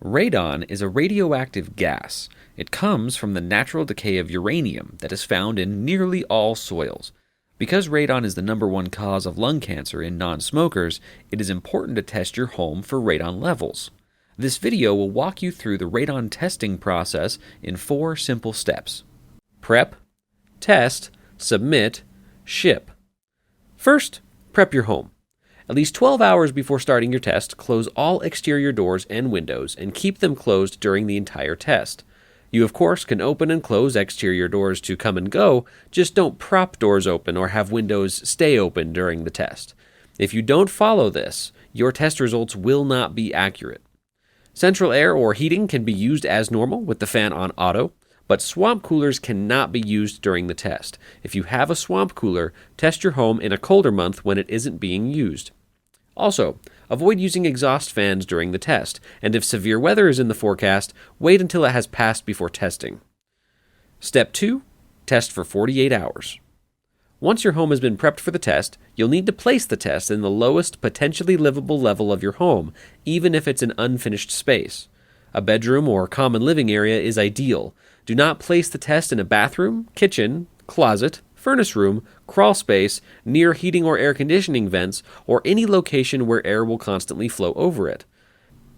Radon is a radioactive gas. It comes from the natural decay of uranium that is found in nearly all soils. Because radon is the number one cause of lung cancer in non-smokers, it is important to test your home for radon levels. This video will walk you through the radon testing process in 4 simple steps. Prep, test, submit, ship. First, prep your home. At least 12 hours before starting your test, close all exterior doors and windows and keep them closed during the entire test. You, of course, can open and close exterior doors to come and go, just don't prop doors open or have windows stay open during the test. If you don't follow this, your test results will not be accurate. Central air or heating can be used as normal with the fan on auto, but swamp coolers cannot be used during the test. If you have a swamp cooler, test your home in a colder month when it isn't being used. Also, avoid using exhaust fans during the test, and if severe weather is in the forecast, wait until it has passed before testing. Step 2. Test for 48 hours. Once your home has been prepped for the test, you'll need to place the test in the lowest potentially livable level of your home, even if it's an unfinished space. A bedroom or common living area is ideal. Do not place the test in a bathroom, kitchen, closet, furnace room, crawl space, near heating or air conditioning vents, or any location where air will constantly flow over it.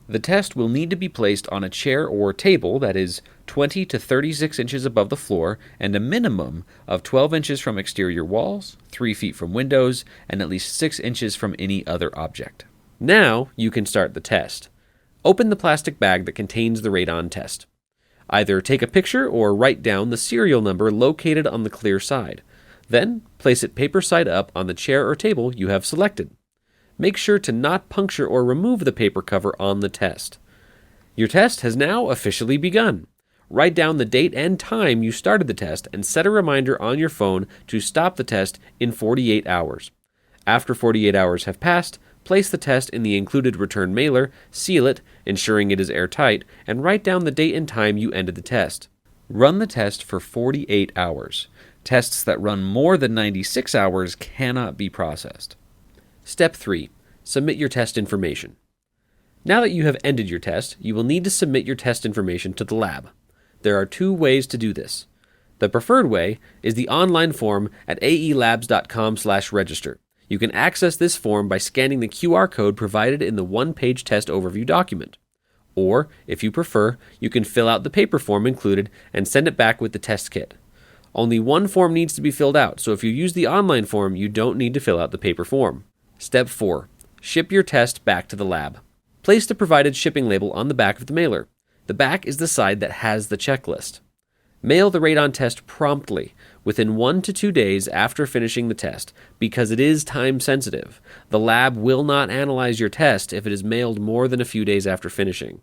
The test will need to be placed on a chair or table that is 20 to 36 inches above the floor and a minimum of 12 inches from exterior walls, 3 feet from windows, and at least 6 inches from any other object. Now you can start the test. Open the plastic bag that contains the radon test. Either take a picture or write down the serial number located on the clear side. Then, place it paper side up on the chair or table you have selected. Make sure to not puncture or remove the paper cover on the test. Your test has now officially begun. Write down the date and time you started the test and set a reminder on your phone to stop the test in 48 hours. After 48 hours have passed, place the test in the included return mailer, seal it, ensuring it is airtight, and write down the date and time you ended the test. Run the test for 48 hours. Tests that run more than 96 hours cannot be processed. Step 3. Submit your test information. Now that you have ended your test, you will need to submit your test information to the lab. There are 2 ways to do this. The preferred way is the online form at aelabs.com/register. You can access this form by scanning the QR code provided in the one-page test overview document. Or, if you prefer, you can fill out the paper form included and send it back with the test kit. Only one form needs to be filled out, so if you use the online form, you don't need to fill out the paper form. Step 4. Ship your test back to the lab. Place the provided shipping label on the back of the mailer. The back is the side that has the checklist. Mail the radon test promptly, within 1 to 2 days after finishing the test, because it is time sensitive. The lab will not analyze your test if it is mailed more than a few days after finishing.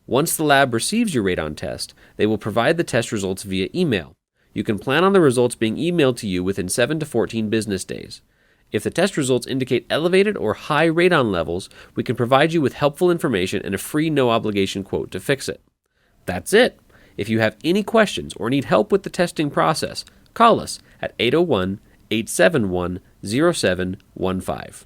Once the lab receives your radon test, they will provide the test results via email. You can plan on the results being emailed to you within 7 to 14 business days. If the test results indicate elevated or high radon levels, we can provide you with helpful information and a free no-obligation quote to fix it. That's it. If you have any questions or need help with the testing process, call us at 801-871-0715.